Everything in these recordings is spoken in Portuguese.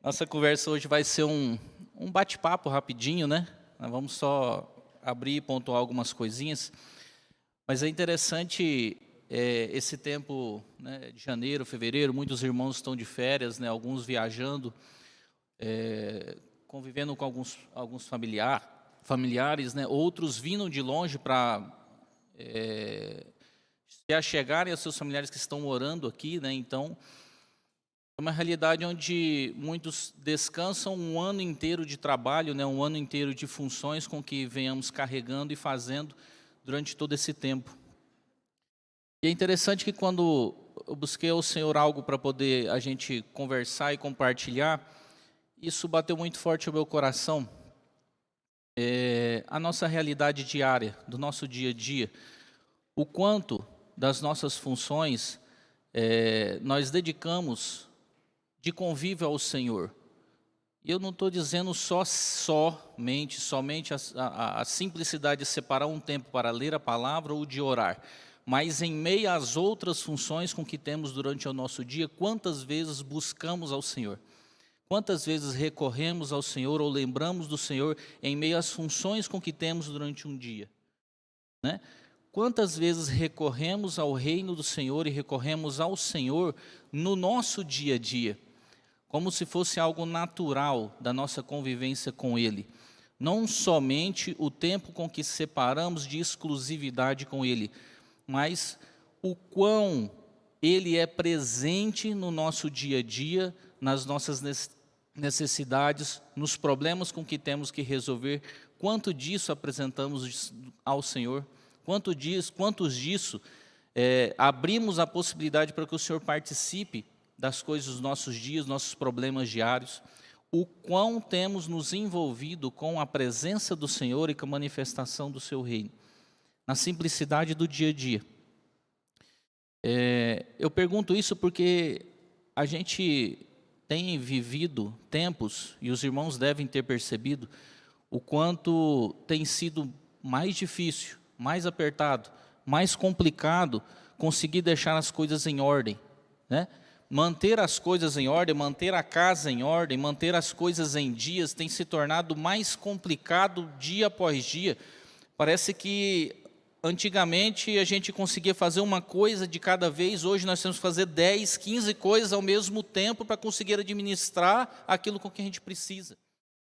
Nossa conversa hoje vai ser um bate-papo rapidinho, né? Nós vamos só abrir e pontuar algumas coisinhas. Mas é interessante esse tempo, né, de janeiro, fevereiro, muitos irmãos estão de férias, né, alguns viajando, convivendo com alguns familiares, né, outros vindo de longe para se achegarem a seus familiares que estão morando aqui, né? Então, é uma realidade onde muitos descansam um ano inteiro de trabalho, né, um ano inteiro de funções com que venhamos carregando e fazendo durante todo esse tempo. E é interessante que quando eu busquei ao Senhor algo para poder a gente conversar e compartilhar, isso bateu muito forte no meu coração. A nossa realidade diária, do nosso dia a dia, o quanto das nossas funções nós dedicamos de convívio ao Senhor. E eu não estou dizendo somente a simplicidade de separar um tempo para ler a palavra ou de orar, mas em meio às outras funções com que temos durante o nosso dia, quantas vezes buscamos ao Senhor? Quantas vezes recorremos ao Senhor ou lembramos do Senhor em meio às funções com que temos durante um dia, né? Quantas vezes recorremos ao reino do Senhor e recorremos ao Senhor no nosso dia a dia, como se fosse algo natural da nossa convivência com Ele. Não somente o tempo com que separamos de exclusividade com Ele, mas o quão Ele é presente no nosso dia a dia, nas nossas necessidades, nos problemas com que temos que resolver, quanto disso apresentamos ao Senhor, quantos disso abrimos a possibilidade para que o Senhor participe das coisas dos nossos dias, nossos problemas diários, o quão temos nos envolvido com a presença do Senhor e com a manifestação do seu reino, na simplicidade do dia a dia. Eu pergunto isso porque a gente tem vivido tempos, e os irmãos devem ter percebido, o quanto tem sido mais difícil, mais apertado, mais complicado conseguir deixar as coisas em ordem, né? Manter as coisas em ordem, manter a casa em ordem, manter as coisas em dias tem se tornado mais complicado dia após dia. Parece que antigamente a gente conseguia fazer uma coisa de cada vez, hoje nós temos que fazer 10, 15 coisas ao mesmo tempo para conseguir administrar aquilo com que a gente precisa.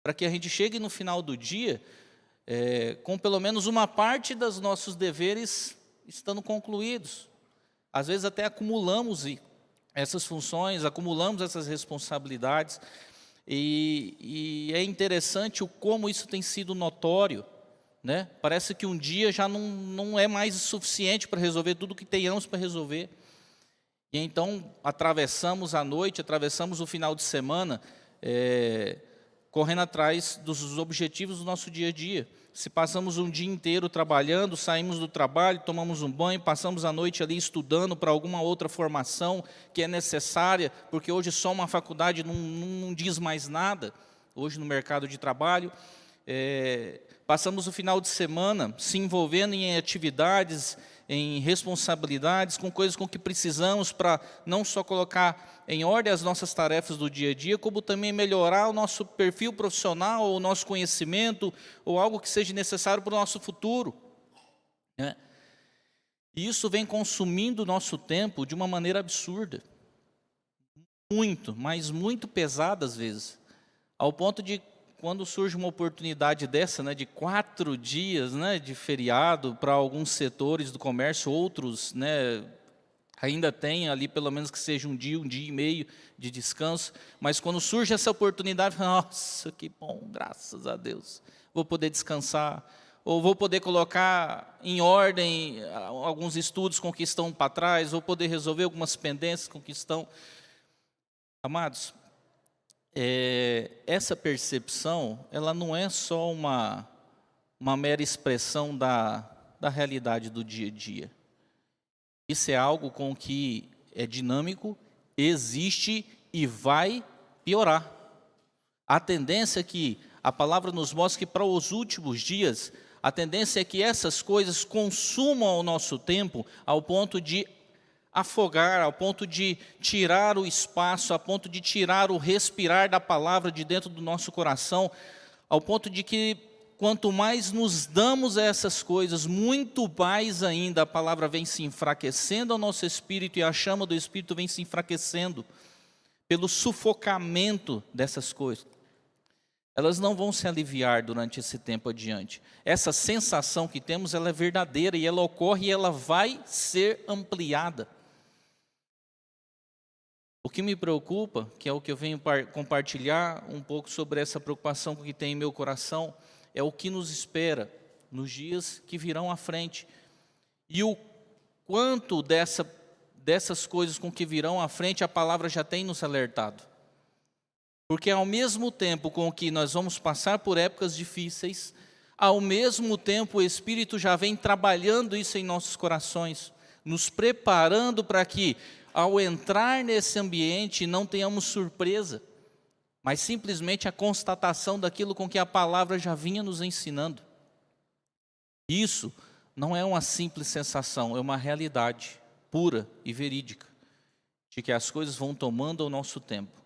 Para que a gente chegue no final do dia com pelo menos uma parte dos nossos deveres estando concluídos. Às vezes até acumulamos essas funções, acumulamos essas responsabilidades, e é interessante como isso tem sido notório, né? Parece que um dia já não é mais suficiente para resolver tudo o que tenhamos para resolver. E então atravessamos a noite, atravessamos o final de semana, correndo atrás dos objetivos do nosso dia a dia. Se passamos um dia inteiro trabalhando, saímos do trabalho, tomamos um banho, passamos a noite ali estudando para alguma outra formação que é necessária, porque hoje só uma faculdade não diz mais nada, hoje no mercado de trabalho. Passamos o final de semana se envolvendo em atividades, em responsabilidades, com coisas com que precisamos para não só colocar em ordem as nossas tarefas do dia a dia, como também melhorar o nosso perfil profissional, ou o nosso conhecimento, ou algo que seja necessário para o nosso futuro, né? E isso vem consumindo o nosso tempo de uma maneira absurda, muito, mas muito pesada às vezes, ao ponto de quando surge uma oportunidade dessa, né, de 4 dias, né, de feriado para alguns setores do comércio, outros, né, ainda tem ali pelo menos que seja um dia e meio de descanso, mas quando surge essa oportunidade, nossa, que bom, graças a Deus, vou poder descansar, ou vou poder colocar em ordem alguns estudos com que estão para trás, vou poder resolver algumas pendências com que estão. Amados, essa percepção, ela não é só uma mera expressão da realidade do dia a dia. Isso é algo com que é dinâmico, existe e vai piorar. A tendência é que a palavra nos mostra que para os últimos dias, a tendência é que essas coisas consumam o nosso tempo ao ponto de afogar, ao ponto de tirar o espaço, a ponto de tirar o respirar da palavra de dentro do nosso coração, ao ponto de que quanto mais nos damos a essas coisas, muito mais ainda a palavra vem se enfraquecendo ao nosso espírito e a chama do espírito vem se enfraquecendo pelo sufocamento dessas coisas. Elas não vão se aliviar durante esse tempo adiante. Essa sensação que temos, ela é verdadeira e ela ocorre e ela vai ser ampliada. O que me preocupa, que é o que eu venho compartilhar um pouco sobre essa preocupação que tem em meu coração, é o que nos espera nos dias que virão à frente. E o quanto dessas coisas com que virão à frente, a palavra já tem nos alertado. Porque ao mesmo tempo com que nós vamos passar por épocas difíceis, ao mesmo tempo o Espírito já vem trabalhando isso em nossos corações, nos preparando para que, ao entrar nesse ambiente, não tenhamos surpresa, mas simplesmente a constatação daquilo com que a palavra já vinha nos ensinando. Isso não é uma simples sensação, é uma realidade pura e verídica, de que as coisas vão tomando o nosso tempo.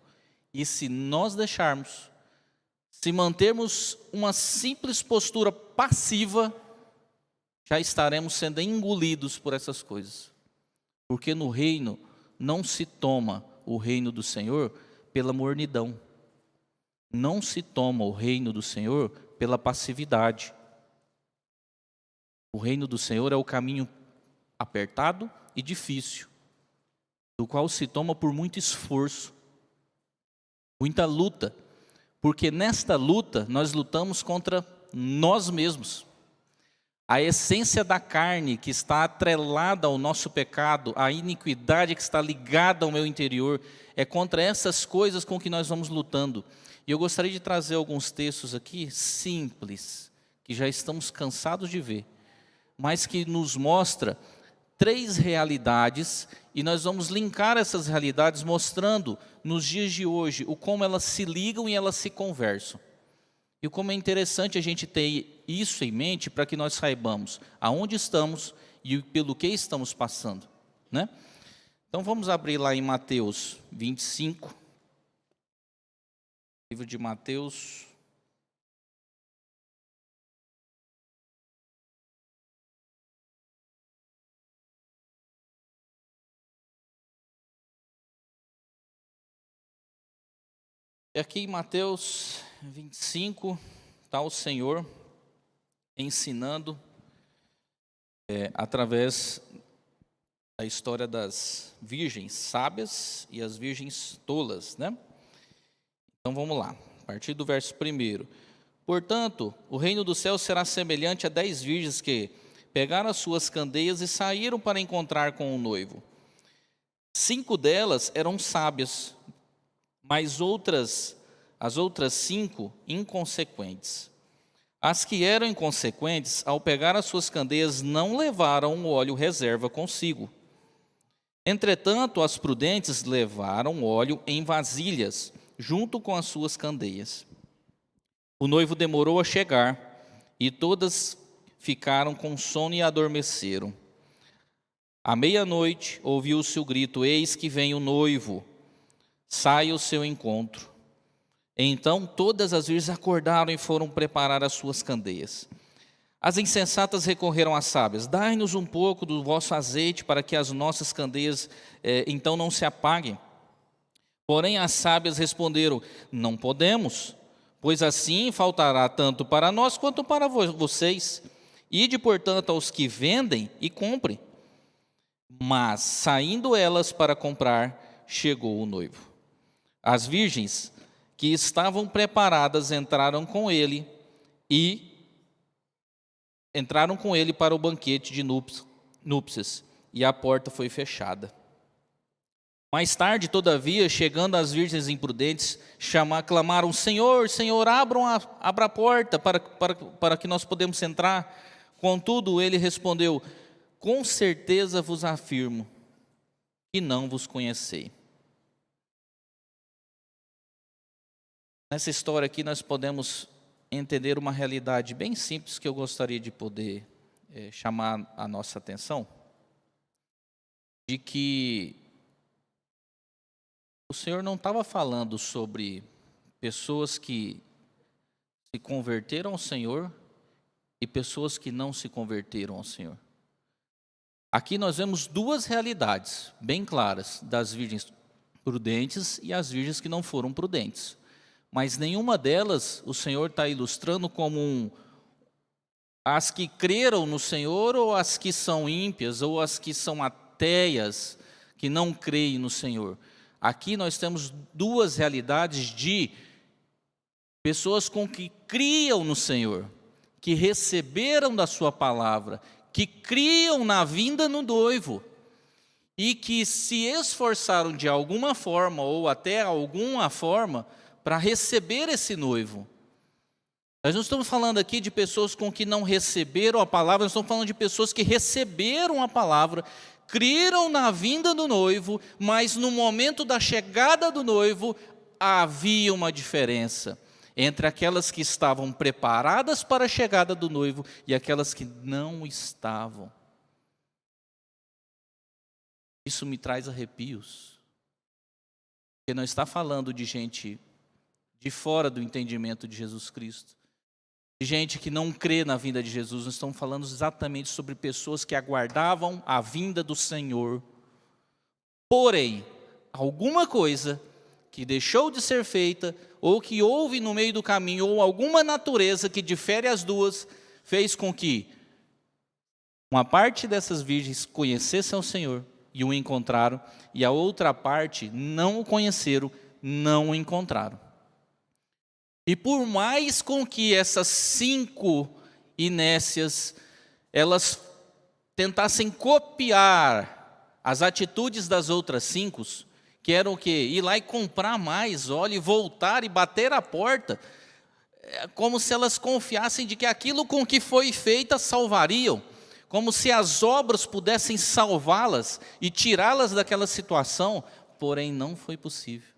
E se nós deixarmos, se mantermos uma simples postura passiva, já estaremos sendo engolidos por essas coisas. Porque no reino não se toma o reino do Senhor pela mornidão. Não se toma o reino do Senhor pela passividade. O reino do Senhor é o caminho apertado e difícil, do qual se toma por muito esforço, muita luta, porque nesta luta nós lutamos contra nós mesmos. A essência da carne que está atrelada ao nosso pecado, a iniquidade que está ligada ao meu interior, é contra essas coisas com que nós vamos lutando. E eu gostaria de trazer alguns textos aqui simples, que já estamos cansados de ver, mas que nos mostra 3 realidades, e nós vamos linkar essas realidades mostrando nos dias de hoje o como elas se ligam e elas se conversam. E como é interessante a gente ter isso em mente para que nós saibamos aonde estamos e pelo que estamos passando, né? Então vamos abrir lá em Mateus 25, livro de Mateus. E aqui em Mateus 25, está o Senhor ensinando através da história das virgens sábias e as virgens tolas, né? Então vamos lá, a partir do verso 1. Portanto, o reino do céu será semelhante a 10 virgens que pegaram as suas candeias e saíram para encontrar com o noivo. 5 delas eram sábias, mas as outras 5 inconsequentes. As que eram inconsequentes, ao pegar as suas candeias, não levaram o óleo reserva consigo. Entretanto, as prudentes levaram óleo em vasilhas, junto com as suas candeias. O noivo demorou a chegar, e todas ficaram com sono e adormeceram. À meia-noite, ouviu-se o grito: eis que vem o noivo, saia ao seu encontro. Então todas as virgens acordaram e foram preparar as suas candeias. As insensatas recorreram às sábias: dai-nos um pouco do vosso azeite para que as nossas candeias então não se apaguem. Porém as sábias responderam: não podemos, pois assim faltará tanto para nós quanto para vocês. Ide, portanto, aos que vendem e comprem. Mas, saindo elas para comprar, chegou o noivo. As virgens que estavam preparadas entraram com ele para o banquete de núpcias, e a porta foi fechada. Mais tarde, todavia, chegando as virgens imprudentes, clamaram: Senhor, Senhor, abra a porta para que nós podemos entrar. Contudo, ele respondeu: com certeza vos afirmo que não vos conheci. Nessa história aqui nós podemos entender uma realidade bem simples que eu gostaria de poder chamar a nossa atenção. de que o Senhor não estava falando sobre pessoas que se converteram ao Senhor e pessoas que não se converteram ao Senhor. Aqui nós vemos duas realidades bem claras, das virgens prudentes e as virgens que não foram prudentes. Mas nenhuma delas o Senhor está ilustrando como as que creram no Senhor, ou as que são ímpias, ou as que são ateias, que não creem no Senhor. Aqui nós temos duas realidades de pessoas com que criam no Senhor, que receberam da sua palavra, que criam na vinda no noivo, e que se esforçaram de alguma forma, ou até alguma forma, para receber esse noivo. Nós não estamos falando aqui de pessoas com que não receberam a palavra, nós estamos falando de pessoas que receberam a palavra, creram na vinda do noivo, mas no momento da chegada do noivo, havia uma diferença entre aquelas que estavam preparadas para a chegada do noivo e aquelas que não estavam. Isso me traz arrepios, porque não está falando de gente de fora do entendimento de Jesus Cristo, de gente que não crê na vinda de Jesus. Nós estamos falando exatamente sobre pessoas que aguardavam a vinda do Senhor, porém, alguma coisa que deixou de ser feita, ou que houve no meio do caminho, ou alguma natureza que difere as duas, fez com que uma parte dessas virgens conhecessem o Senhor e o encontraram, e a outra parte não o conheceram, não o encontraram. E por mais com que essas 5 inécias, elas tentassem copiar as atitudes das outras 5, que eram o quê? Ir lá e comprar mais óleo, e voltar e bater a porta, como se elas confiassem de que aquilo com que foi feita salvariam, como se as obras pudessem salvá-las e tirá-las daquela situação, porém não foi possível.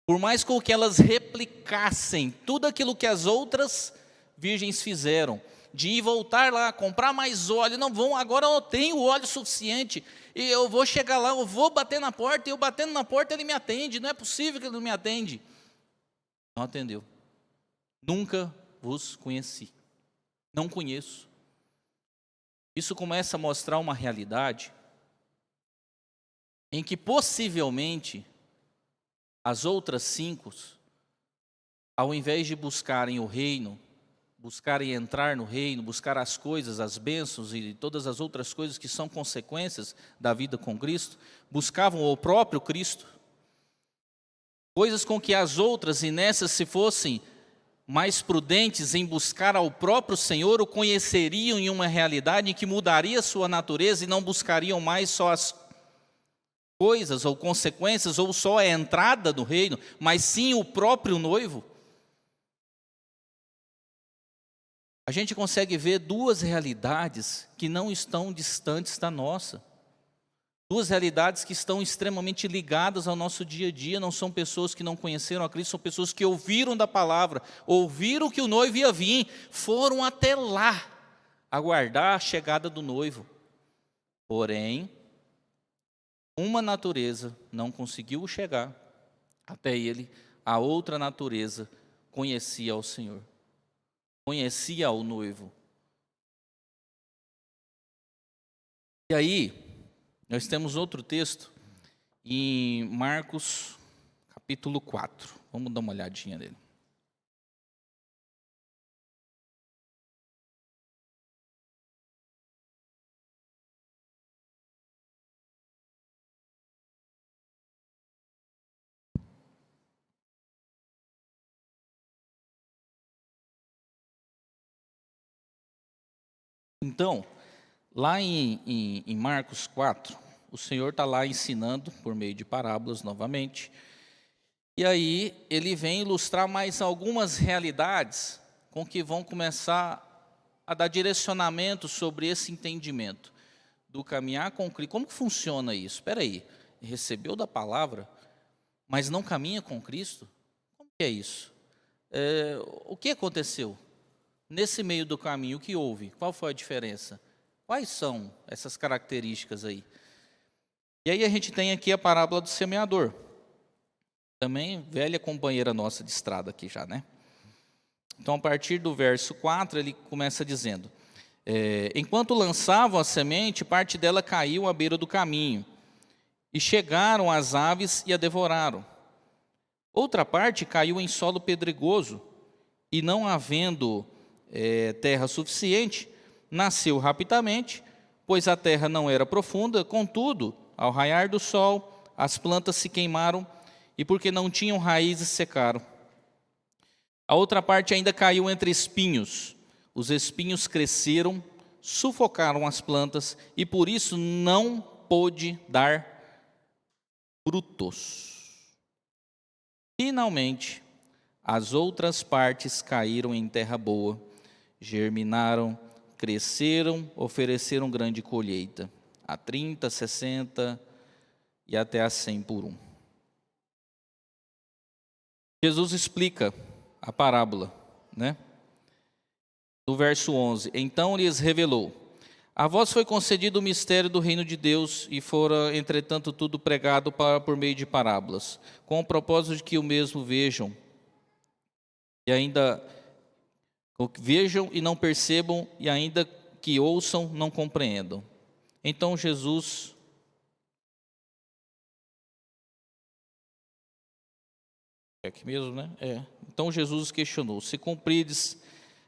Por mais com que elas replicassem tudo aquilo que as outras virgens fizeram, de ir voltar lá, comprar mais óleo, não vão, agora eu tenho óleo suficiente, e eu vou chegar lá, eu vou bater na porta, e eu batendo na porta ele me atende, não é possível que ele não me atende. Não atendeu. Nunca vos conheci. Não conheço. Isso começa a mostrar uma realidade em que possivelmente as outras 5, ao invés de buscarem o reino, buscarem entrar no reino, buscar as coisas, as bênçãos e todas as outras coisas que são consequências da vida com Cristo, buscavam o próprio Cristo. Coisas com que as outras, e nessas se fossem mais prudentes em buscar ao próprio Senhor, o conheceriam em uma realidade em que mudaria sua natureza e não buscariam mais só as coisas ou consequências, ou só a entrada do reino, mas sim o próprio noivo. A gente consegue ver duas realidades que não estão distantes da nossa. Duas realidades que estão extremamente ligadas ao nosso dia a dia. Não são pessoas que não conheceram a Cristo, são pessoas que ouviram da palavra, ouviram que o noivo ia vir, foram até lá aguardar a chegada do noivo. Porém, uma natureza não conseguiu chegar até ele, a outra natureza conhecia o Senhor, conhecia o noivo. E aí, nós temos outro texto em Marcos, capítulo 4. Vamos dar uma olhadinha nele. Então, lá em Marcos 4, o Senhor está lá ensinando por meio de parábolas novamente. E aí ele vem ilustrar mais algumas realidades com que vão começar a dar direcionamento sobre esse entendimento do caminhar com Cristo. Como que funciona isso? Espera aí, recebeu da palavra, mas não caminha com Cristo? Como que é isso? O que aconteceu? Nesse meio do caminho, o que houve? Qual foi a diferença? Quais são essas características aí? E aí a gente tem aqui a parábola do semeador. Também velha companheira nossa de estrada aqui já, né? Então, a partir do verso 4, ele começa dizendo: enquanto lançavam a semente, parte dela caiu à beira do caminho, e chegaram as aves e a devoraram. Outra parte caiu em solo pedregoso, e não havendo terra suficiente, nasceu rapidamente, pois a terra não era profunda. Contudo, ao raiar do sol, as plantas se queimaram, e porque não tinham raízes, secaram. A outra parte ainda caiu entre espinhos. Os espinhos cresceram, sufocaram as plantas, e por isso não pôde dar frutos. Finalmente, as outras partes caíram em terra boa, germinaram, cresceram, ofereceram grande colheita, a 30, 60 e até a 100 por um. Jesus explica a parábola, né? No verso 11: então lhes revelou: a vós foi concedido o mistério do reino de Deus, e fora, entretanto, tudo pregado por meio de parábolas, com o propósito de que o mesmo vejam, e ainda vejam e não percebam, e ainda que ouçam, não compreendam. Então Jesus é aqui mesmo, né? Então Jesus questionou: se cumprides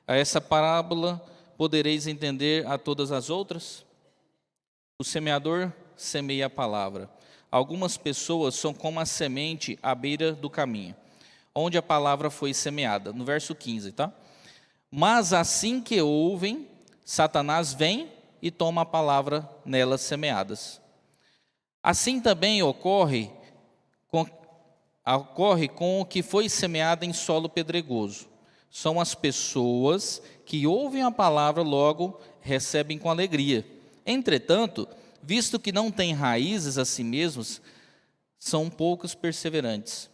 a essa parábola, podereis entender a todas as outras? O semeador semeia a palavra. Algumas pessoas são como a semente à beira do caminho, onde a palavra foi semeada. No verso 15, tá? Mas assim que ouvem, Satanás vem e toma a palavra nelas semeadas. Assim também ocorre com o que foi semeado em solo pedregoso. São as pessoas que ouvem a palavra, logo recebem com alegria. Entretanto, visto que não têm raízes a si mesmos, são poucos perseverantes.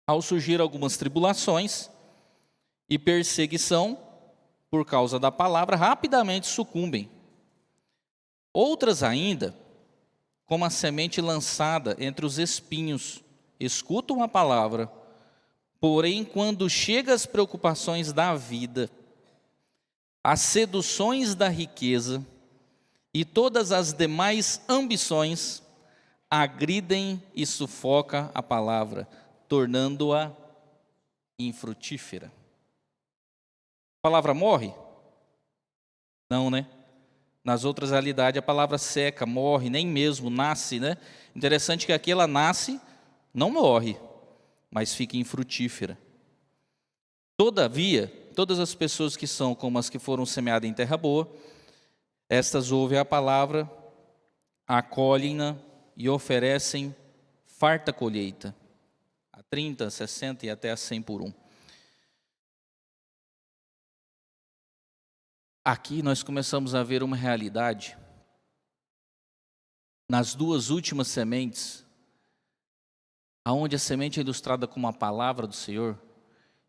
Ao surgir algumas tribulações e perseguição por causa da palavra, rapidamente sucumbem. Outras ainda, como a semente lançada entre os espinhos, escutam a palavra, porém, quando chegam as preocupações da vida, as seduções da riqueza e todas as demais ambições, agridem e sufocam a palavra, tornando-a infrutífera. A palavra morre? Não, né? Nas outras realidades, a palavra seca, morre, nem mesmo nasce, né? Interessante que aqui ela nasce, não morre, mas fica infrutífera. Todavia, todas as pessoas que são como as que foram semeadas em terra boa, estas ouvem a palavra, acolhem-na e oferecem farta colheita, a 30, 60 e até a 100 por um. Aqui nós começamos a ver uma realidade. Nas duas últimas sementes, aonde a semente é ilustrada como a palavra do Senhor,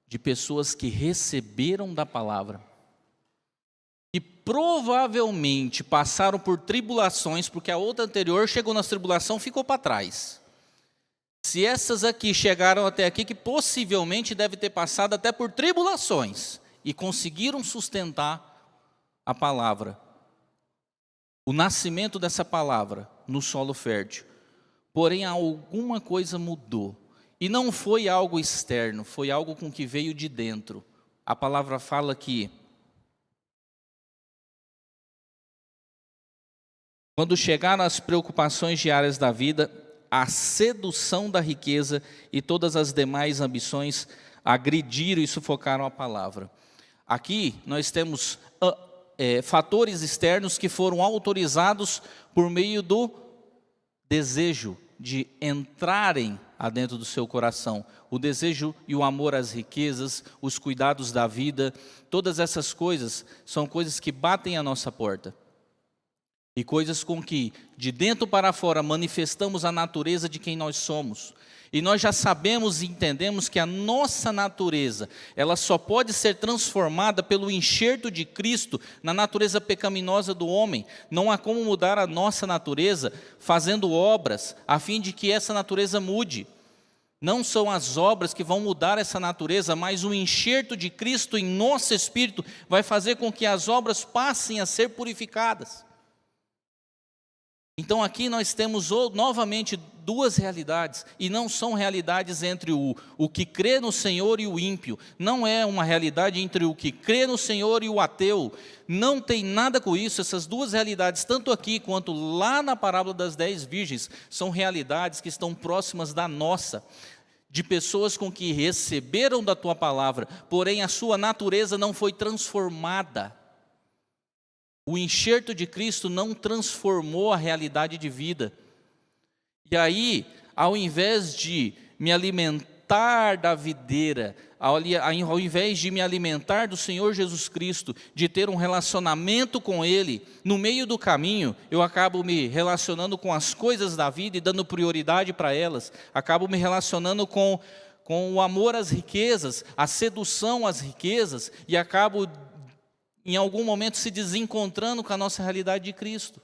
de pessoas que receberam da palavra e provavelmente passaram por tribulações, porque a outra anterior chegou nas tribulações e ficou para trás. Se essas aqui chegaram até aqui, que possivelmente deve ter passado até por tribulações e conseguiram sustentar a palavra, o nascimento dessa palavra no solo fértil. Porém, alguma coisa mudou. E não foi algo externo, foi algo com que veio de dentro. A palavra fala que quando chegaram as preocupações diárias da vida, a sedução da riqueza e todas as demais ambições agrediram e sufocaram a palavra. Aqui nós temos fatores externos que foram autorizados por meio do desejo de entrarem adentro do seu coração. O desejo e o amor às riquezas, os cuidados da vida, todas essas coisas são coisas que batem à nossa porta. e coisas com que, de dentro para fora, manifestamos a natureza de quem nós somos. E nós já sabemos e entendemos que a nossa natureza, ela só pode ser transformada pelo enxerto de Cristo na natureza pecaminosa do homem. Não há como mudar a nossa natureza fazendo obras, a fim de que essa natureza mude. Não são as obras que vão mudar essa natureza, mas o enxerto de Cristo em nosso espírito vai fazer com que as obras passem a ser purificadas. Então aqui nós temos novamente duas realidades, e não são realidades entre o que crê no Senhor e o ímpio, não é uma realidade entre o que crê no Senhor e o ateu, não tem nada com isso. Essas duas realidades, tanto aqui quanto lá na parábola das 10 virgens, são realidades que estão próximas da nossa, de pessoas com que receberam da tua palavra, porém a sua natureza não foi transformada. O enxerto de Cristo não transformou a realidade de vida. E aí, ao invés de me alimentar da videira, ao invés de me alimentar do Senhor Jesus Cristo, de ter um relacionamento com Ele, no meio do caminho, eu acabo me relacionando com as coisas da vida e dando prioridade para elas, acabo me relacionando com o amor às riquezas, a sedução às riquezas, e acabo em algum momento se desencontrando com a nossa realidade de Cristo.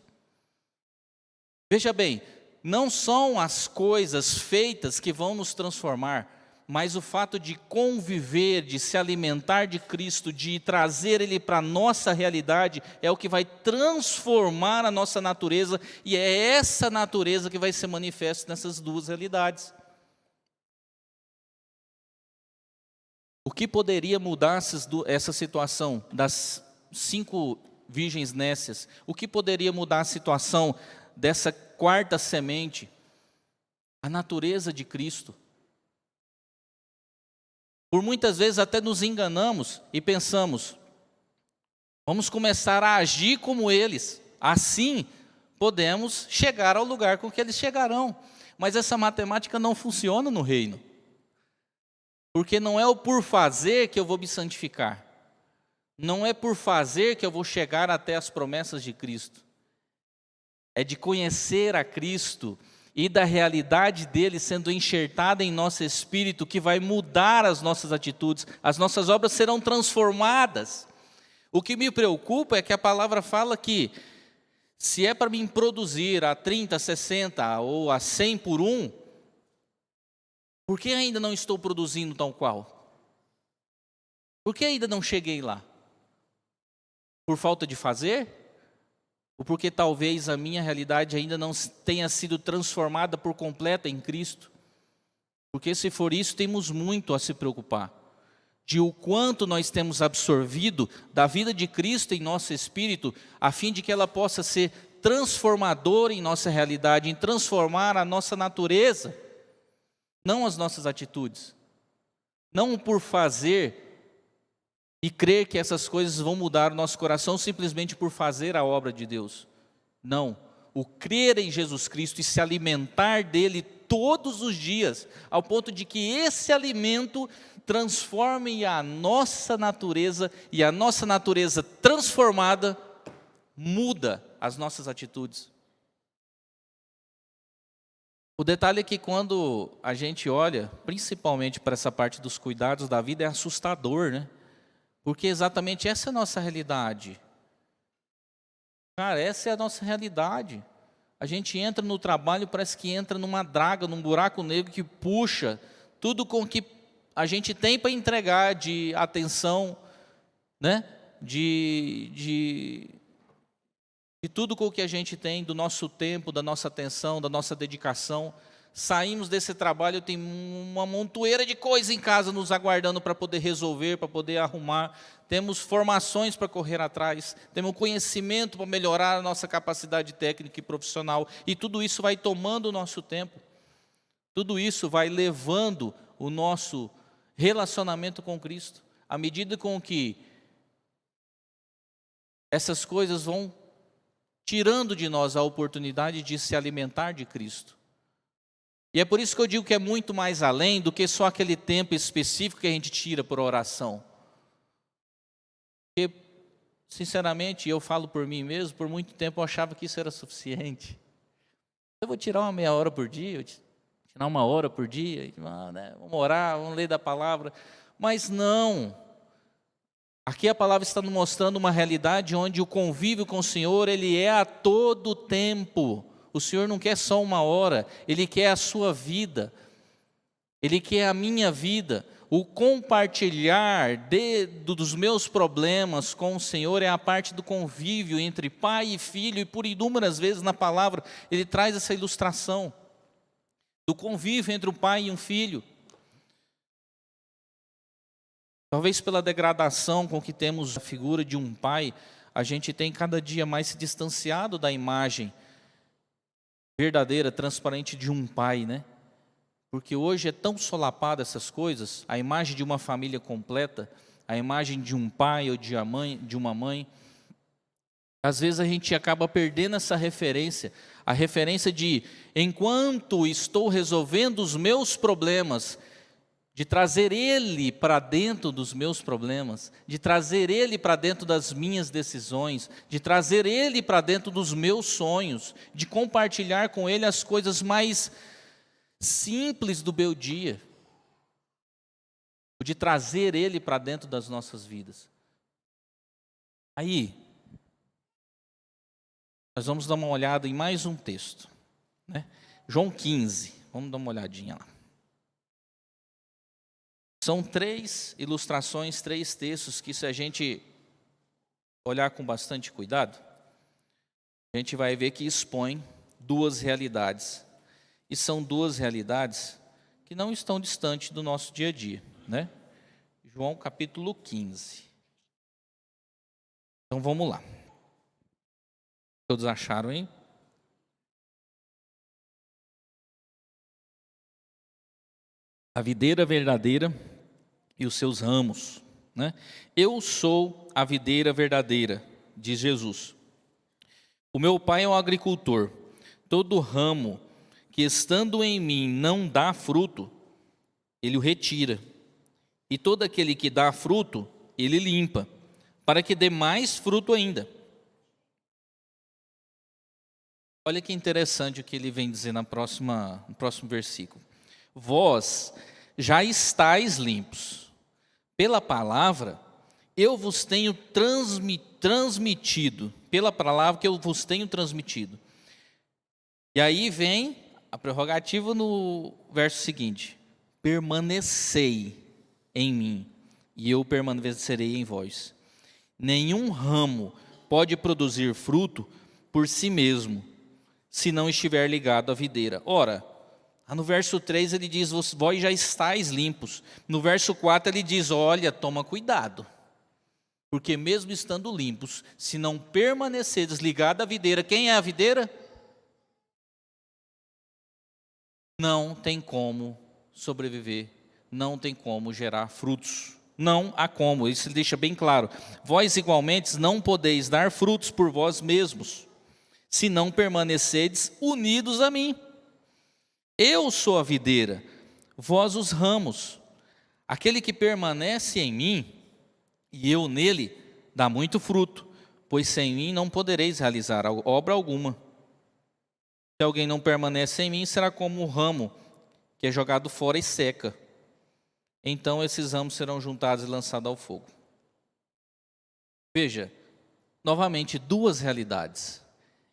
Veja bem, não são as coisas feitas que vão nos transformar, mas o fato de conviver, de se alimentar de Cristo, de trazer Ele para a nossa realidade, é o que vai transformar a nossa natureza, e é essa natureza que vai ser manifesta nessas duas realidades. O que poderia mudar essa situação das 5 virgens nécias? O que poderia mudar a situação dessa quarta semente? A natureza de Cristo. Por muitas vezes até nos enganamos e pensamos, vamos começar a agir como eles, assim podemos chegar ao lugar com que eles chegarão. Mas essa matemática não funciona no reino, porque não é o por fazer que eu vou me santificar, não é por fazer que eu vou chegar até as promessas de Cristo, é de conhecer a Cristo e da realidade dele sendo enxertada em nosso espírito que vai mudar as nossas atitudes, as nossas obras serão transformadas. O que me preocupa é que a palavra fala que se é para mim produzir a 30, 60 ou a 100 por um, por que ainda não estou produzindo tal qual? Por que ainda não cheguei lá? Por falta de fazer? Ou porque talvez a minha realidade ainda não tenha sido transformada por completa em Cristo? Porque se for isso, temos muito a se preocupar. De o quanto nós temos absorvido da vida de Cristo em nosso espírito, a fim de que ela possa ser transformadora em nossa realidade, em transformar a nossa natureza, não as nossas atitudes. Não por fazer e crer que essas coisas vão mudar o nosso coração simplesmente por fazer a obra de Deus. Não, o crer em Jesus Cristo e se alimentar dele todos os dias, ao ponto de que esse alimento transforme a nossa natureza, e a nossa natureza transformada muda as nossas atitudes. O detalhe é que quando a gente olha, principalmente para essa parte dos cuidados da vida, é assustador, né? Porque exatamente essa é a nossa realidade. Cara, essa é a nossa realidade. A gente entra no trabalho, parece que entra numa draga, num buraco negro que puxa tudo com que a gente tem para entregar de atenção, né? De tudo com o que a gente tem, do nosso tempo, da nossa atenção, da nossa dedicação. Saímos desse trabalho, tem uma montoeira de coisa em casa nos aguardando para poder resolver, para poder arrumar. Temos formações para correr atrás, temos conhecimento para melhorar a nossa capacidade técnica e profissional. E tudo isso vai tomando o nosso tempo. Tudo isso vai levando o nosso relacionamento com Cristo. À medida com que essas coisas vão tirando de nós a oportunidade de se alimentar de Cristo. E é por isso que eu digo que é muito mais além do que só aquele tempo específico que a gente tira por oração. Porque sinceramente, eu falo por mim mesmo, por muito tempo eu achava que isso era suficiente. Eu vou tirar uma meia hora por dia, tirar uma hora por dia, né? Vamos orar, vamos ler da palavra. Mas não. Aqui a palavra está nos mostrando uma realidade onde o convívio com o Senhor, ele é a todo tempo. O Senhor não quer só uma hora, Ele quer a sua vida. Ele quer a minha vida. O compartilhar dos meus problemas com o Senhor é a parte do convívio entre pai e filho. E por inúmeras vezes na palavra, Ele traz essa ilustração do convívio entre um pai e um filho. Talvez pela degradação com que temos a figura de um pai, a gente tem cada dia mais se distanciado da imagem verdadeira, transparente de um pai, né? Porque hoje é tão solapada essas coisas, a imagem de uma família completa, a imagem de um pai ou de uma mãe. Às vezes a gente acaba perdendo essa referência, a referência de, enquanto estou resolvendo os meus problemas, de trazer Ele para dentro dos meus problemas, de trazer Ele para dentro das minhas decisões, de trazer Ele para dentro dos meus sonhos, de compartilhar com Ele as coisas mais simples do meu dia, de trazer Ele para dentro das nossas vidas. Aí, nós vamos dar uma olhada em mais um texto, né? João 15, vamos dar uma olhadinha lá. São 3 ilustrações, 3 textos que, se a gente olhar com bastante cuidado, a gente vai ver que expõem 2 realidades. E são 2 realidades que não estão distantes do nosso dia a dia, né? João capítulo 15. Então vamos lá. Todos acharam, hein? A videira verdadeira e os seus ramos, né? Eu sou a videira verdadeira, diz Jesus. O meu pai é um agricultor. Todo ramo que estando em mim não dá fruto, ele o retira. E todo aquele que dá fruto, ele limpa, para que dê mais fruto ainda. Olha que interessante o que ele vem dizer no próximo versículo. Vós já estáis limpos. Pela palavra, eu vos tenho transmitido. Pela palavra que eu vos tenho transmitido. E aí vem a prerrogativa no verso seguinte. Permanecei em mim, e eu permanecerei em vós. Nenhum ramo pode produzir fruto por si mesmo, se não estiver ligado à videira. Ora, no verso 3 ele diz, vós já estáis limpos. No verso 4 ele diz, olha, toma cuidado. Porque mesmo estando limpos, se não permaneceres ligado à videira, quem é a videira? Não tem como sobreviver, não tem como gerar frutos. Não há como, isso deixa bem claro. Vós igualmente não podeis dar frutos por vós mesmos, se não permanecedes unidos a mim. Eu sou a videira, vós os ramos. Aquele que permanece em mim, e eu nele, dá muito fruto, pois sem mim não podereis realizar obra alguma. Se alguém não permanece em mim, será como o ramo que é jogado fora e seca. Então esses ramos serão juntados e lançados ao fogo. Veja, novamente, 2 realidades.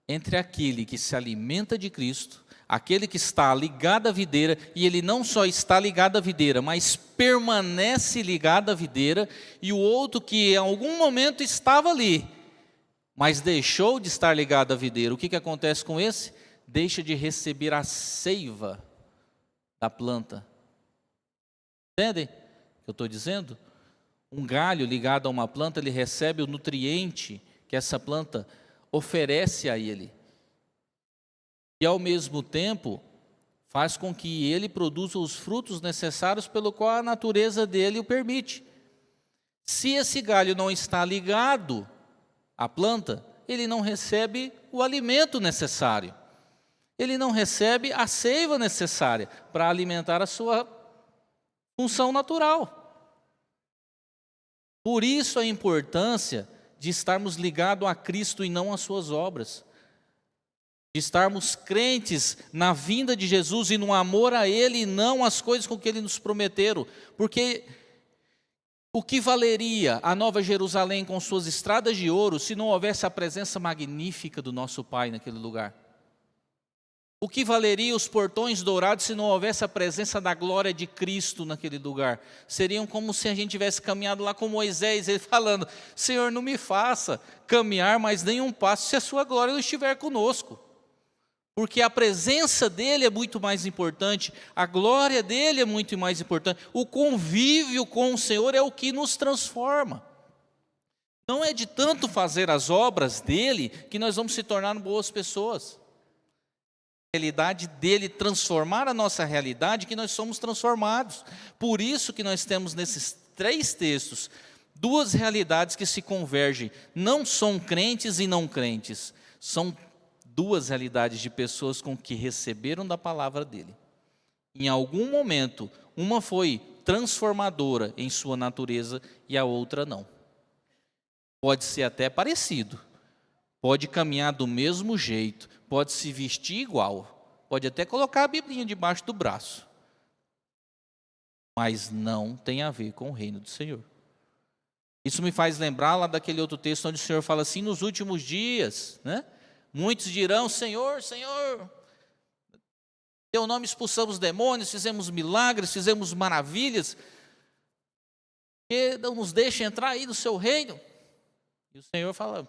Entre aquele que se alimenta de Cristo, aquele que está ligado à videira, e ele não só está ligado à videira, mas permanece ligado à videira, e o outro que em algum momento estava ali, mas deixou de estar ligado à videira. O que acontece com esse? Deixa de receber a seiva da planta. Entendem o que eu estou dizendo? Um galho ligado a uma planta, ele recebe o nutriente que essa planta oferece a ele. E ao mesmo tempo, faz com que ele produza os frutos necessários pelo qual a natureza dele o permite. Se esse galho não está ligado à planta, ele não recebe o alimento necessário. Ele não recebe a seiva necessária para alimentar a sua função natural. Por isso a importância de estarmos ligados a Cristo e não às suas obras, de estarmos crentes na vinda de Jesus e no amor a Ele e não às coisas com que Ele nos prometeram, porque o que valeria a Nova Jerusalém com suas estradas de ouro se não houvesse a presença magnífica do nosso Pai naquele lugar? O que valeria os portões dourados se não houvesse a presença da glória de Cristo naquele lugar? Seriam como se a gente tivesse caminhado lá com Moisés, ele falando: Senhor, não me faça caminhar mais nenhum passo se a sua glória não estiver conosco. Porque a presença dele é muito mais importante, a glória dele é muito mais importante, o convívio com o Senhor é o que nos transforma. Não é de tanto fazer as obras dele que nós vamos se tornar boas pessoas. A realidade dele transformar a nossa realidade que nós somos transformados. Por isso que nós temos nesses 3 textos duas realidades que se convergem. Não são crentes e não crentes, são duas realidades de pessoas com que receberam da palavra dele. Em algum momento, uma foi transformadora em sua natureza e a outra não. Pode ser até parecido, pode caminhar do mesmo jeito, pode se vestir igual, pode até colocar a Biblinha debaixo do braço, mas não tem a ver com o reino do Senhor. Isso me faz lembrar lá daquele outro texto onde o Senhor fala assim: nos últimos dias, né? Muitos dirão: Senhor, Senhor, teu nome expulsamos demônios, fizemos milagres, fizemos maravilhas, que não nos deixa entrar aí no seu reino. E o Senhor fala: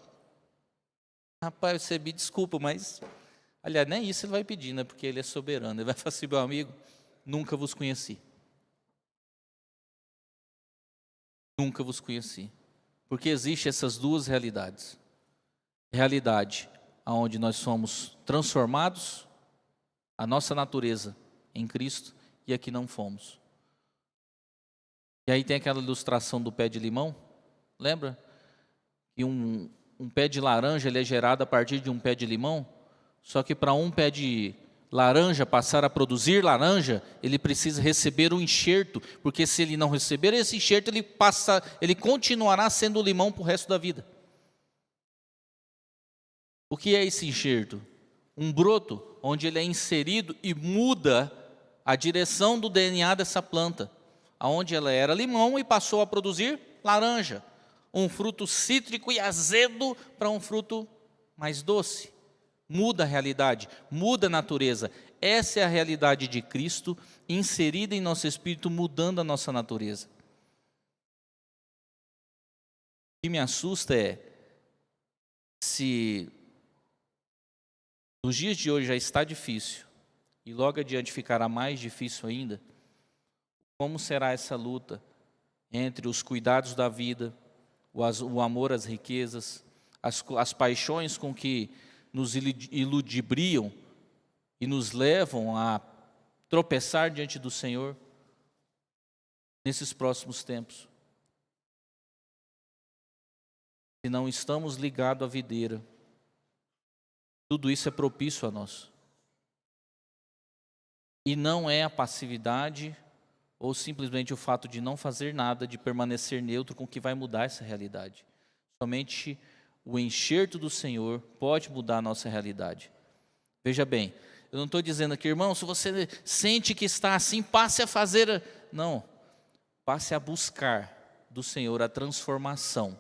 rapaz, você me desculpa, mas, aliás, nem isso ele vai pedir, né? Porque ele é soberano. Ele vai falar assim: meu amigo, nunca vos conheci. Nunca vos conheci. Porque existem essas duas realidades. Realidade onde nós somos transformados, a nossa natureza em Cristo, e aqui não fomos. E aí tem aquela ilustração do pé de limão, lembra? E um pé de laranja ele é gerado a partir de um pé de limão, só que para um pé de laranja passar a produzir laranja, ele precisa receber um enxerto, porque se ele não receber esse enxerto, ele continuará sendo limão para o resto da vida. O que é esse enxerto? Um broto, onde ele é inserido e muda a direção do DNA dessa planta, aonde ela era limão e passou a produzir laranja, um fruto cítrico e azedo para um fruto mais doce. Muda a realidade, muda a natureza. Essa é a realidade de Cristo inserida em nosso espírito, mudando a nossa natureza. O que me assusta é se nos dias de hoje já está difícil e logo adiante ficará mais difícil ainda, como será essa luta entre os cuidados da vida, o amor às riquezas, as paixões com que nos iludibriam e nos levam a tropeçar diante do Senhor nesses próximos tempos? Se não estamos ligados à videira, tudo isso é propício a nós. E não é a passividade ou simplesmente o fato de não fazer nada, de permanecer neutro, com que vai mudar essa realidade. Somente o enxerto do Senhor pode mudar a nossa realidade. Veja bem, eu não estou dizendo aqui, irmão, se você sente que está assim, passe a fazer. Não, passe a buscar do Senhor a transformação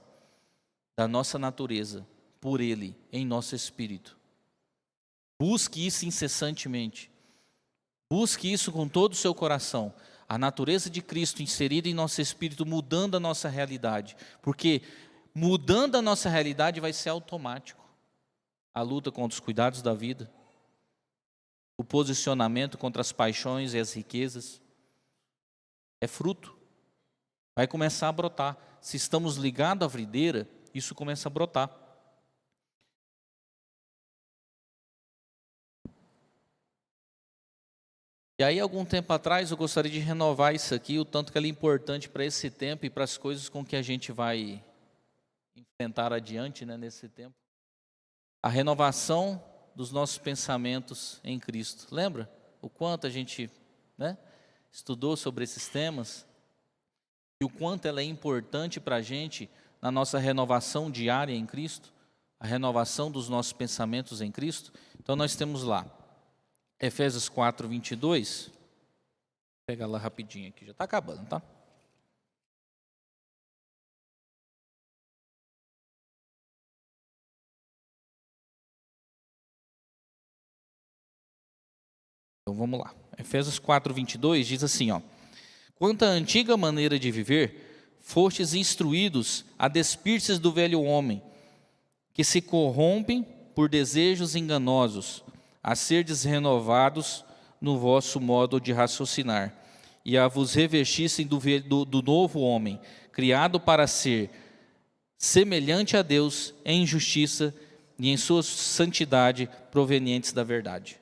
da nossa natureza por Ele, em nosso espírito. Busque isso incessantemente. Busque isso com todo o seu coração. A natureza de Cristo inserida em nosso espírito, mudando a nossa realidade. Porque mudando a nossa realidade vai ser automático. A luta contra os cuidados da vida, o posicionamento contra as paixões e as riquezas, é fruto. Vai começar a brotar. Se estamos ligados à videira, isso começa a brotar. E aí, algum tempo atrás, eu gostaria de renovar isso aqui, o tanto que ele é importante para esse tempo e para as coisas com que a gente vai enfrentar adiante, né, nesse tempo. A renovação dos nossos pensamentos em Cristo. Lembra o quanto a gente, né, estudou sobre esses temas? E o quanto ela é importante para a gente na nossa renovação diária em Cristo, a renovação dos nossos pensamentos em Cristo. Então nós temos lá, Efésios 4, 22, vou pegar lá rapidinho aqui, já está acabando, tá? Então vamos lá, Efésios 4, 22 diz assim, ó: quanto à antiga maneira de viver, fostes instruídos a despir-se do velho homem, que se corrompem por desejos enganosos, a serdes renovados no vosso modo de raciocinar, e a vos revestissem do novo homem, criado para ser semelhante a Deus em justiça e em sua santidade, provenientes da verdade.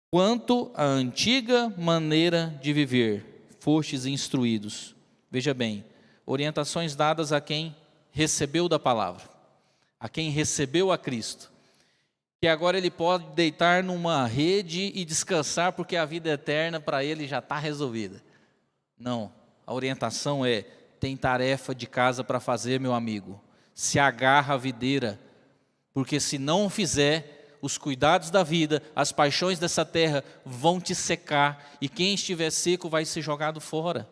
Quanto à antiga maneira de viver, fostes instruídos. Veja bem, orientações dadas a quem recebeu da palavra, a quem recebeu a Cristo, que agora ele pode deitar numa rede e descansar porque a vida eterna para ele já está resolvida. Não, a orientação é: tem tarefa de casa para fazer, meu amigo, se agarra à videira, porque se não fizer, os cuidados da vida, as paixões dessa terra vão te secar, e quem estiver seco vai ser jogado fora.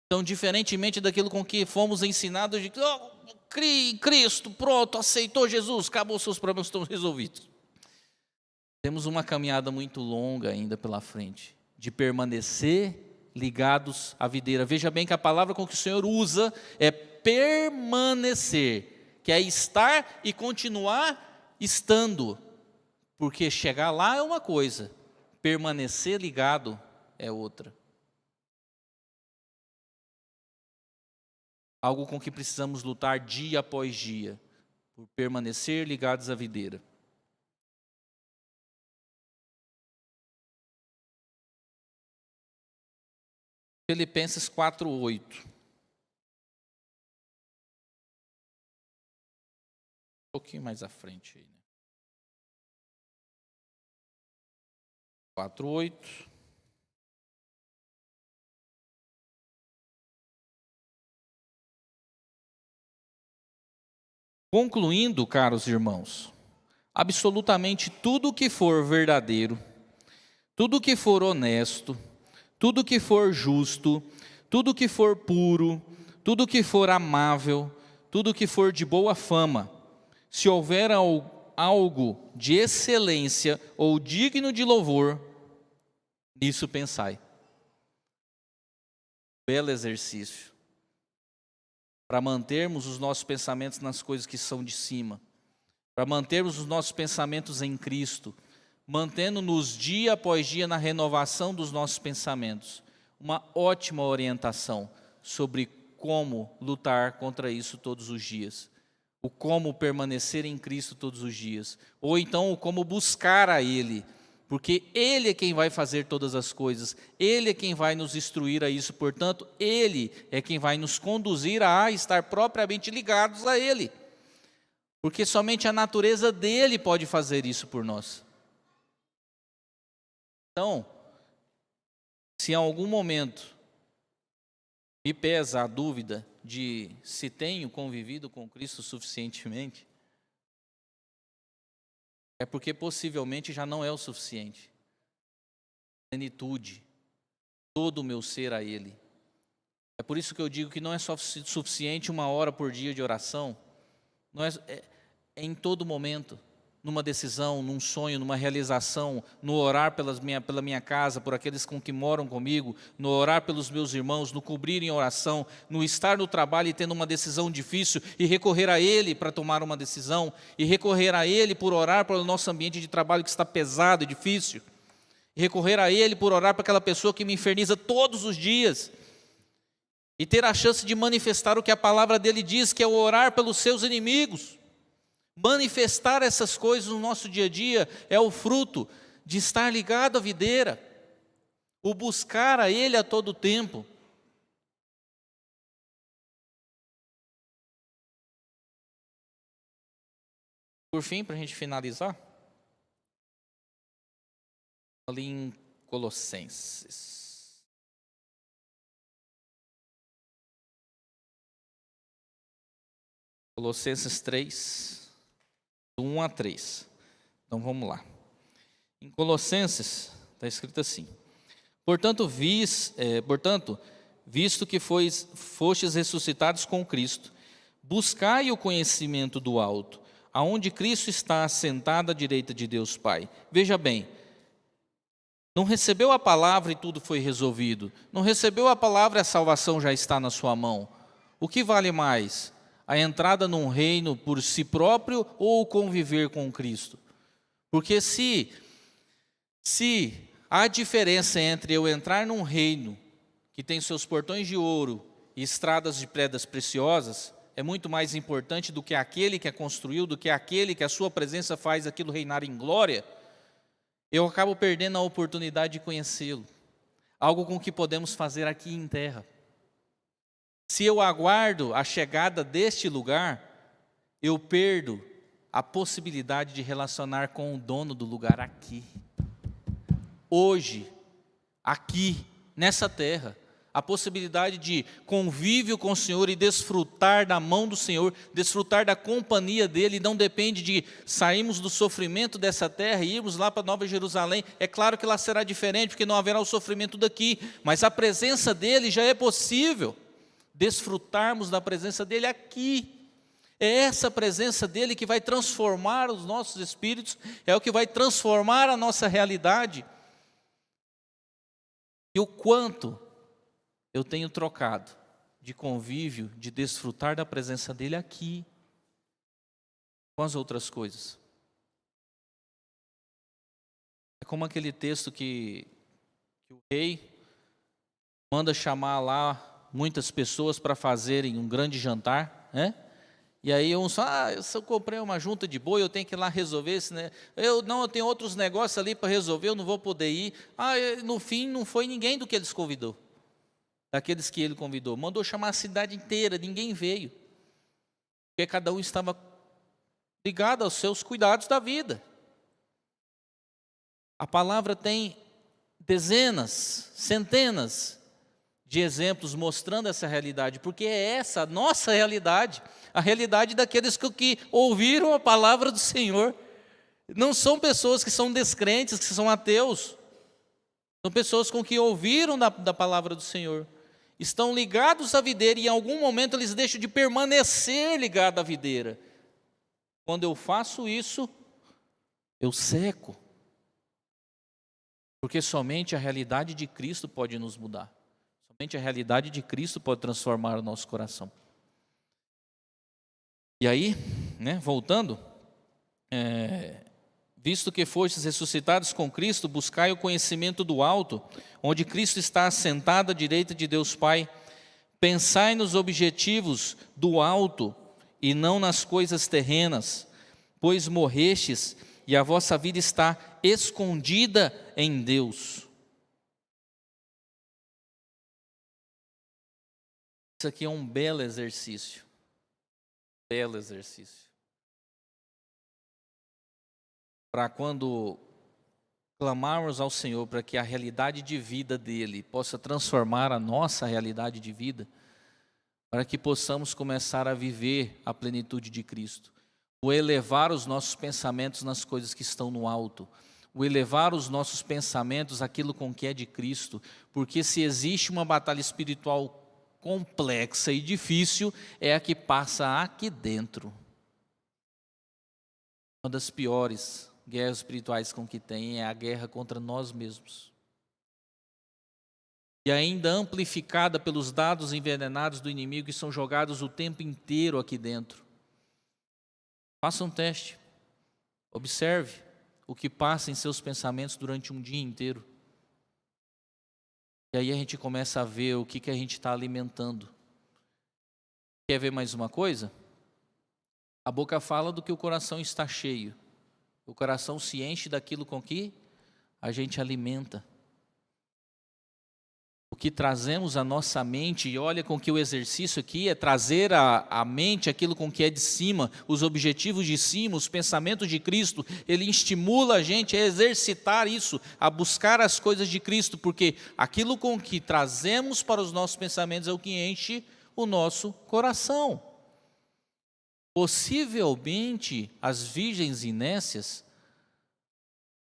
Então, diferentemente daquilo com que fomos ensinados, de crê em Cristo, pronto, aceitou Jesus, acabou, seus problemas estão resolvidos. Temos uma caminhada muito longa ainda pela frente, de permanecer ligados à videira. Veja bem que a palavra com que o Senhor usa é permanecer, que é estar e continuar estando, porque chegar lá é uma coisa, permanecer ligado é outra. Algo com que precisamos lutar dia após dia, por permanecer ligados à videira. Filipenses 4:8. Um pouquinho mais à frente aí, né? 4:8. Concluindo, caros irmãos, absolutamente tudo que for verdadeiro, tudo que for honesto, tudo que for justo, tudo que for puro, tudo que for amável, tudo que for de boa fama, se houver algo de excelência ou digno de louvor, nisso pensai. Belo exercício, para mantermos os nossos pensamentos nas coisas que são de cima, para mantermos os nossos pensamentos em Cristo, mantendo-nos dia após dia na renovação dos nossos pensamentos. Uma ótima orientação sobre como lutar contra isso todos os dias. O como permanecer em Cristo todos os dias. Ou então o como buscar a Ele. Porque Ele é quem vai fazer todas as coisas. Ele é quem vai nos instruir a isso. Portanto, Ele é quem vai nos conduzir a estar propriamente ligados a Ele. Porque somente a natureza dEle pode fazer isso por nós. Então, se em algum momento me pesa a dúvida de se tenho convivido com Cristo suficientemente, é porque possivelmente já não é o suficiente. Plenitude, todo o meu ser a Ele. É por isso que eu digo que não é só suficiente 1 hora por dia de oração, não é em todo momento. Numa decisão, num sonho, numa realização, no orar pela minha casa, por aqueles com que moram comigo, no orar pelos meus irmãos, no cobrir em oração, no estar no trabalho e tendo uma decisão difícil e recorrer a Ele para tomar uma decisão, e recorrer a Ele por orar pelo nosso ambiente de trabalho que está pesado e difícil, e recorrer a Ele por orar para aquela pessoa que me inferniza todos os dias, e ter a chance de manifestar o que a palavra dele diz, que é o orar pelos seus inimigos. Manifestar essas coisas no nosso dia a dia é o fruto de estar ligado à videira, o buscar a Ele a todo tempo. Por fim, para a gente finalizar, ali em Colossenses. Colossenses 3, do 1 a 3. Então vamos lá. Em Colossenses está escrito assim: Portanto, visto que fostes ressuscitados com Cristo, buscai o conhecimento do alto, aonde Cristo está assentado à direita de Deus Pai. Veja bem, não recebeu a palavra e tudo foi resolvido. Não recebeu a palavra e a salvação já está na sua mão. O que vale mais? A entrada num reino por si próprio ou o conviver com Cristo? Porque se há diferença entre eu entrar num reino que tem seus portões de ouro e estradas de pedras preciosas, é muito mais importante do que aquele que a construiu, do que aquele que a sua presença faz aquilo reinar em glória, eu acabo perdendo a oportunidade de conhecê-lo. Algo com que podemos fazer aqui em terra. Se eu aguardo a chegada deste lugar, eu perdo a possibilidade de relacionar com o dono do lugar aqui. Hoje, aqui, nessa terra, a possibilidade de convívio com o Senhor e desfrutar da mão do Senhor, desfrutar da companhia dEle, não depende de sairmos do sofrimento dessa terra e irmos lá para Nova Jerusalém. É claro que lá será diferente, porque não haverá o sofrimento daqui, mas a presença dEle já é possível, desfrutarmos da presença dEle aqui. É essa presença dEle que vai transformar os nossos espíritos, é o que vai transformar a nossa realidade. E o quanto eu tenho trocado de convívio, de desfrutar da presença dEle aqui, com as outras coisas. É como aquele texto que o rei manda chamar lá muitas pessoas para fazerem um grande jantar, né? E aí uns falam, se eu comprei uma junta de boi, eu tenho que ir lá resolver isso, né? Eu tenho outros negócios ali para resolver, eu não vou poder ir. No fim não foi ninguém do que eles convidou. Daqueles que ele convidou, mandou chamar a cidade inteira, ninguém veio, porque cada um estava ligado aos seus cuidados da vida. A palavra tem dezenas, centenas de exemplos mostrando essa realidade, porque é essa a nossa realidade, a realidade daqueles que ouviram a palavra do Senhor. Não são pessoas que são descrentes, que são ateus, são pessoas com que ouviram da palavra do Senhor. Estão ligados à videira e em algum momento eles deixam de permanecer ligados à videira. Quando eu faço isso, eu seco. Porque somente a realidade de Cristo pode nos mudar. Somente a realidade de Cristo pode transformar o nosso coração. E aí, voltando, visto que fostes ressuscitados com Cristo, buscai o conhecimento do alto, onde Cristo está assentado à direita de Deus Pai. Pensai nos objetivos do alto e não nas coisas terrenas, pois morrestes e a vossa vida está escondida em Deus. Isso aqui é um belo exercício. Belo exercício. Para quando clamarmos ao Senhor para que a realidade de vida dEle possa transformar a nossa realidade de vida, para que possamos começar a viver a plenitude de Cristo, o elevar os nossos pensamentos nas coisas que estão no alto, o elevar os nossos pensamentos àquilo com que é de Cristo, porque se existe uma batalha espiritual complexa e difícil, é a que passa aqui dentro. Uma das piores guerras espirituais com que tem é a guerra contra nós mesmos. E ainda amplificada pelos dados envenenados do inimigo que são jogados o tempo inteiro aqui dentro. Faça um teste. Observe o que passa em seus pensamentos durante um dia inteiro. E aí a gente começa a ver o que a gente está alimentando. Quer ver mais uma coisa? A boca fala do que o coração está cheio. O coração se enche daquilo com que a gente alimenta. O que trazemos à nossa mente, e olha com que o exercício aqui é trazer à mente aquilo com que é de cima, os objetivos de cima, os pensamentos de Cristo. Ele estimula a gente a exercitar isso, a buscar as coisas de Cristo, porque aquilo com que trazemos para os nossos pensamentos é o que enche o nosso coração. Possivelmente, as virgens inécias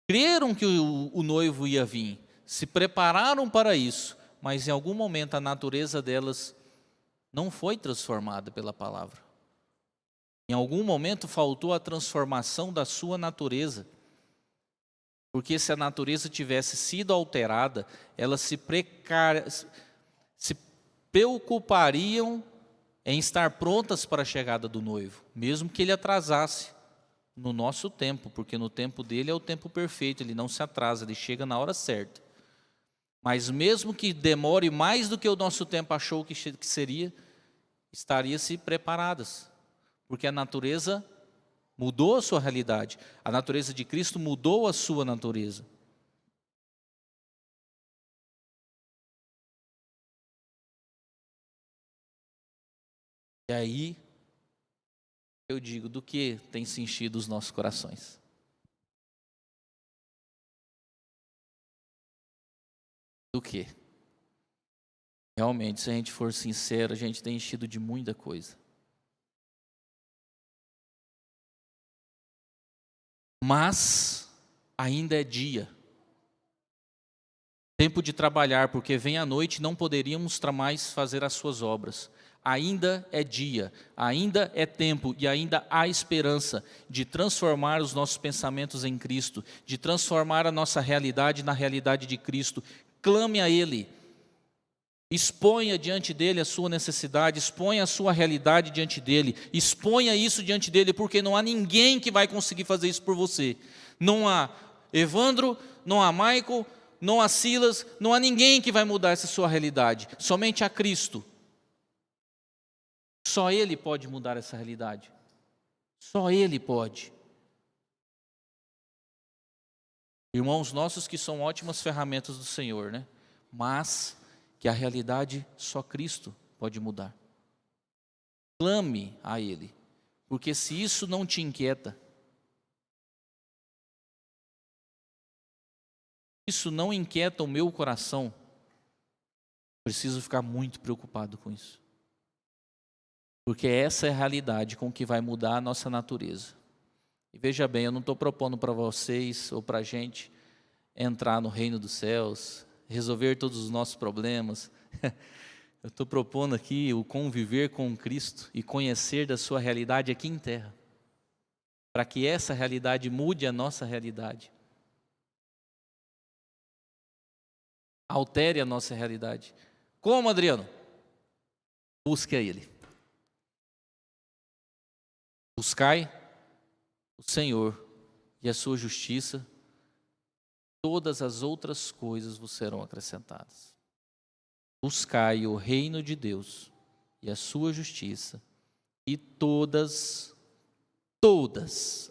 creram que o noivo ia vir, se prepararam para isso, mas em algum momento a natureza delas não foi transformada pela palavra. Em algum momento faltou a transformação da sua natureza. Porque se a natureza tivesse sido alterada, elas se preocupariam em estar prontas para a chegada do noivo, mesmo que ele atrasasse no nosso tempo, porque no tempo dele é o tempo perfeito, ele não se atrasa, ele chega na hora certa. Mas mesmo que demore mais do que o nosso tempo achou que seria, estaria-se preparadas, porque a natureza mudou a sua realidade. A natureza de Cristo mudou a sua natureza. E aí, eu digo, do que tem se enchido os nossos corações? Do que? Realmente, se a gente for sincero, a gente tem enchido de muita coisa. Mas ainda é dia. Tempo de trabalhar, porque vem a noite e não poderíamos mais fazer as suas obras. Ainda é dia, ainda é tempo e ainda há esperança de transformar os nossos pensamentos em Cristo, de transformar a nossa realidade na realidade de Cristo. Clame a Ele. Exponha diante dele a sua necessidade, exponha a sua realidade diante dele, exponha isso diante dele, porque não há ninguém que vai conseguir fazer isso por você. Não há Evandro, não há Michael, não há Silas, não há ninguém que vai mudar essa sua realidade, somente a Cristo. Só Ele pode mudar essa realidade, só Ele pode. Irmãos nossos que são ótimas ferramentas do Senhor, né? Mas que a realidade só Cristo pode mudar. Clame a Ele, porque se isso não te inquieta, isso não inquieta o meu coração, preciso ficar muito preocupado com isso. Porque essa é a realidade com que vai mudar a nossa natureza. E veja bem, eu não estou propondo para vocês ou para a gente entrar no reino dos céus, resolver todos os nossos problemas. Eu estou propondo aqui o conviver com Cristo e conhecer da sua realidade aqui em terra, para que essa realidade mude a nossa realidade, altere a nossa realidade. Como, Adriano? Busque a Ele. Buscai o Senhor e a sua justiça, todas as outras coisas vos serão acrescentadas. Buscai o reino de Deus e a sua justiça, e todas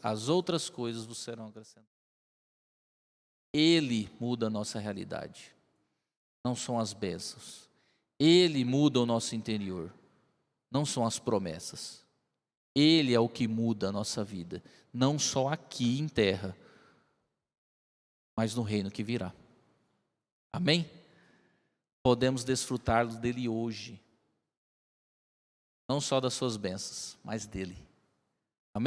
as outras coisas vos serão acrescentadas. Ele muda a nossa realidade, não são as bênçãos. Ele muda o nosso interior, não são as promessas. Ele é o que muda a nossa vida, não só aqui em terra, mas no reino que virá. Amém? Podemos desfrutar dele hoje, não só das suas bênçãos, mas dele.